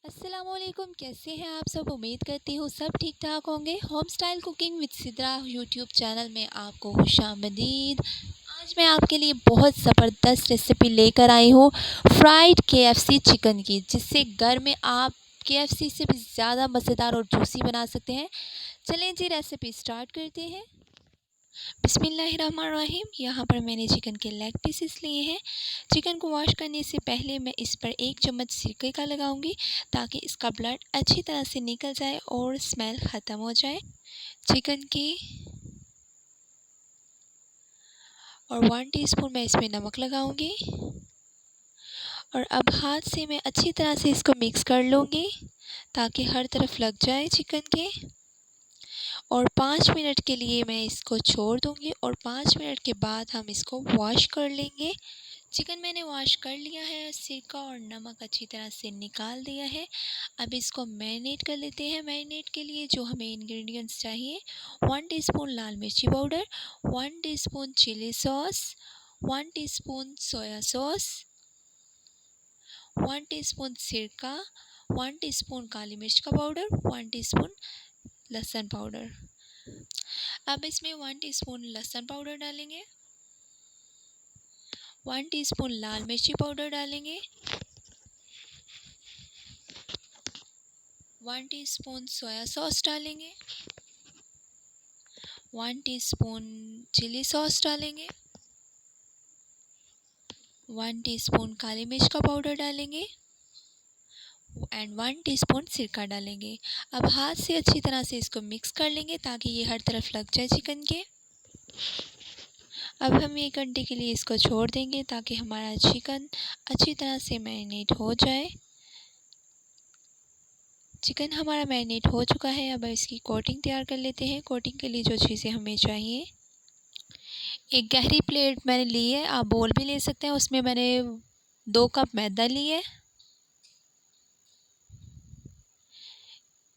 अस्सलामुअलैकुम, कैसे हैं आप सब। उम्मीद करती हूँ सब ठीक ठाक होंगे। Home style cooking with Sidra YouTube channel में आपको खुशामदीद। आज मैं आपके लिए बहुत ज़बरदस्त रेसिपी लेकर आई हूँ फ्राइड केएफसी चिकन की, जिससे घर में आप केएफसी से भी ज़्यादा मज़ेदार और जूसी बना सकते हैं। चलें जी, रेसिपी स्टार्ट करते हैं। बिस्मिल्लाहिर्रहमानिर्रहीम। यहाँ पर मैंने चिकन के लेग पीसेस लिए हैं। चिकन को वॉश करने से पहले मैं इस पर 1 चम्मच सिरके का लगाऊंगी, ताकि इसका ब्लड अच्छी तरह से निकल जाए और स्मेल ख़त्म हो जाए चिकन की। और 1 टीस्पून मैं इसमें नमक लगाऊंगी। और अब हाथ से मैं अच्छी तरह से इसको मिक्स कर लूँगी, ताकि हर तरफ लग जाए चिकन के। और 5 मिनट के लिए मैं इसको छोड़ दूँगी, और 5 मिनट के बाद हम इसको वॉश कर लेंगे। चिकन मैंने वॉश कर लिया है, सिरका और नमक अच्छी तरह से निकाल दिया है। अब इसको मैरिनेट कर लेते हैं। मैरिनेट के लिए जो हमें इंग्रेडिएंट्स चाहिए: 1 टीस्पून लाल मिर्ची powder, 1 teaspoon chilli sauce, 1 teaspoon soya sauce, 1 teaspoon सिरका, 1 टीस्पून काली मिर्च का पाउडर, 1 टीस्पून लहसुन पाउडर। अब इसमें 1 टीस्पून लहसुन पाउडर डालेंगे, 1 टीस्पून लाल मिर्ची पाउडर डालेंगे, 1 टीस्पून सोया सॉस डालेंगे, 1 टीस्पून चिली सॉस डालेंगे, 1 टीस्पून काली मिर्च का पाउडर डालेंगे एंड 1 टीस्पून सिरका डालेंगे। अब हाथ से अच्छी तरह से इसको मिक्स कर लेंगे, ताकि ये हर तरफ लग जाए चिकन के। अब हम 1 घंटे के लिए इसको छोड़ देंगे, ताकि हमारा चिकन अच्छी तरह से मैरिनेट हो जाए। चिकन हमारा मैरिनेट हो चुका है। अब इसकी कोटिंग तैयार कर लेते हैं। कोटिंग के लिए जो चीज़ें हमें चाहिए: एक गहरी प्लेट मैंने ली है, आप बोल भी ले सकते हैं। उसमें मैंने 2 कप मैदा ली है।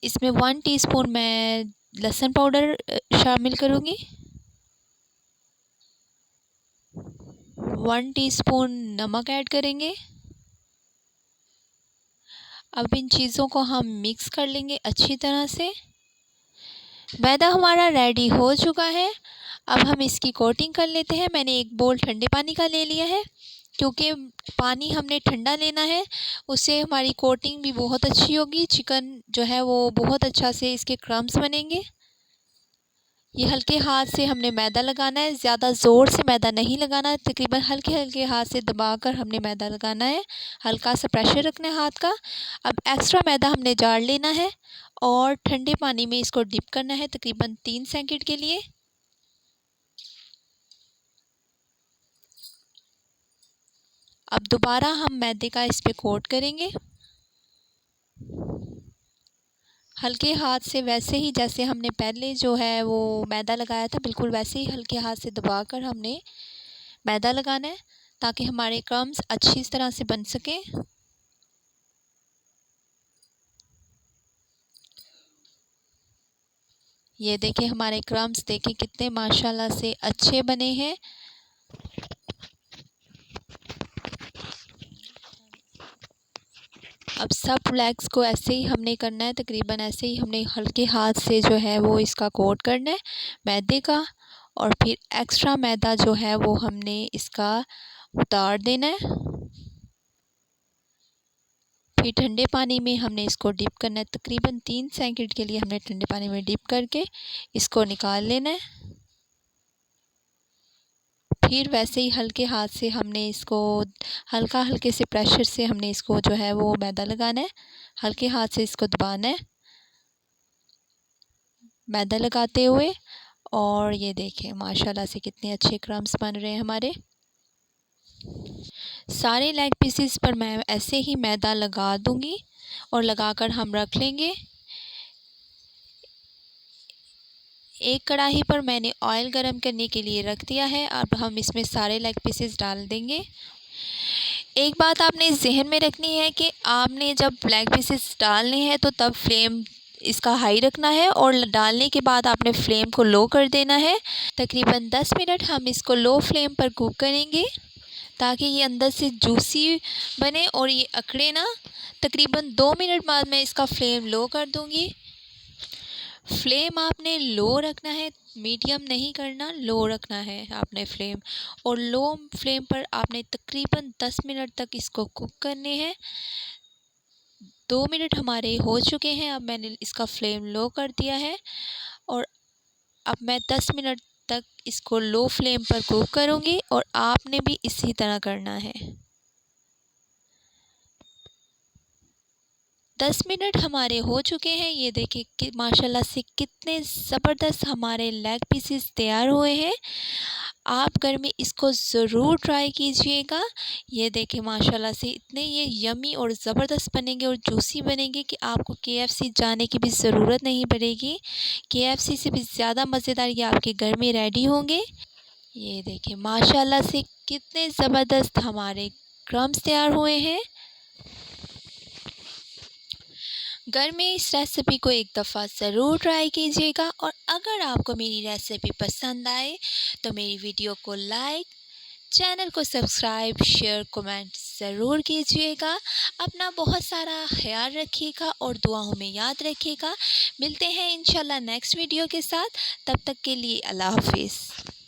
इसमें 1 टीस्पून मैं लहसुन पाउडर शामिल करूँगी, 1 टीस्पून नमक ऐड करेंगे। अब इन चीज़ों को हम मिक्स कर लेंगे अच्छी तरह से। मैदा हमारा रेडी हो चुका है। अब हम इसकी कोटिंग कर लेते हैं। मैंने एक बोल ठंडे पानी का ले लिया है, क्योंकि पानी हमने ठंडा लेना है, उससे हमारी कोटिंग भी बहुत अच्छी होगी। चिकन जो है वो बहुत अच्छा से इसके क्रम्स बनेंगे। ये हल्के हाथ से हमने मैदा लगाना है, ज़्यादा ज़ोर से मैदा नहीं लगाना, तकरीबन हल्के हल्के हाथ से दबाकर हमने मैदा लगाना है। हल्का सा प्रेशर रखना है हाथ का। अब एक्स्ट्रा मैदा हमने जार लेना है और ठंडे पानी में इसको डिप करना है, तकरीबन 3 सेकंड के लिए। अब दोबारा हम मैदे का इस पे कोट करेंगे, हल्के हाथ से, वैसे ही जैसे हमने पहले जो है वो मैदा लगाया था, बिल्कुल वैसे ही हल्के हाथ से दबाकर हमने मैदा लगाना है, ताकि हमारे क्रम्स अच्छी तरह से बन सकें। ये देखिए हमारे क्रम्स, देखिए कितने माशाल्लाह से अच्छे बने हैं। अब सब लेग्स को ऐसे ही हमने करना है, तकरीबन ऐसे ही हमने हल्के हाथ से जो है वो इसका कोट करना है मैदे का। और फिर एक्स्ट्रा मैदा जो है वो हमने इसका उतार देना है। फिर ठंडे पानी में हमने इसको डिप करना है, तकरीबन 3 सेकंड के लिए हमने ठंडे पानी में डिप करके इसको निकाल लेना है। फिर वैसे ही हल्के हाथ से हमने इसको हल्के से प्रेशर से हमने इसको जो है वो मैदा लगाना है, हल्के हाथ से इसको दबाना है मैदा लगाते हुए। और ये देखें माशाल्लाह से कितने अच्छे क्रम्स बन रहे हैं हमारे। सारे लेग पीसेस पर मैं ऐसे ही मैदा लगा दूंगी और लगाकर हम रख लेंगे। एक कढ़ाई पर मैंने ऑयल गरम करने के लिए रख दिया है। अब हम इसमें सारे लेग पीसेस डाल देंगे। एक बात आपने जहन में रखनी है कि आपने जब लेग पीसेस डालने हैं तो तब फ्लेम इसका हाई रखना है, और डालने के बाद आपने फ्लेम को लो कर देना है। तकरीबन 10 मिनट हम इसको लो फ्लेम पर कुक करेंगे, ताकि ये अंदर से जूसी बने और ये अकड़े ना। तकरीबन 2 मिनट बाद मैं इसका फ्लेम लो कर दूँगी। फ्लेम आपने लो रखना है, मीडियम नहीं करना, लो रखना है आपने फ्लेम। और लो फ्लेम पर आपने तकरीबन 10 मिनट तक इसको कुक करने हैं। 2 मिनट हमारे हो चुके हैं। अब मैंने इसका फ्लेम लो कर दिया है और अब मैं 10 मिनट तक इसको लो फ्लेम पर कुक करूँगी और आपने भी इसी तरह करना है। 10 मिनट हमारे हो चुके हैं। ये देखिए कि माशाल्लाह से कितने ज़बरदस्त हमारे लेग पीसेस तैयार हुए हैं। आप घर में इसको ज़रूर ट्राई कीजिएगा। ये देखिए माशाल्लाह से इतने ये यमी और ज़बरदस्त बनेंगे और जूसी बनेंगे कि आपको KFC जाने की भी ज़रूरत नहीं पड़ेगी। KFC से भी ज़्यादा मज़ेदार ये आपके घर में रेडी होंगे। ये देखिए माशाल्लाह से कितने ज़बरदस्त हमारे क्रम्स तैयार हुए हैं। घर में इस रेसिपी को एक दफ़ा ज़रूर ट्राई कीजिएगा और अगर आपको मेरी रेसिपी पसंद आए तो मेरी वीडियो को लाइक, चैनल को सब्सक्राइब, शेयर, कमेंट ज़रूर कीजिएगा। अपना बहुत सारा ख्याल रखिएगा और दुआओं में याद रखिएगा। मिलते हैं इंशाल्लाह नेक्स्ट वीडियो के साथ। तब तक के लिए अल्लाह हाफ़िज़।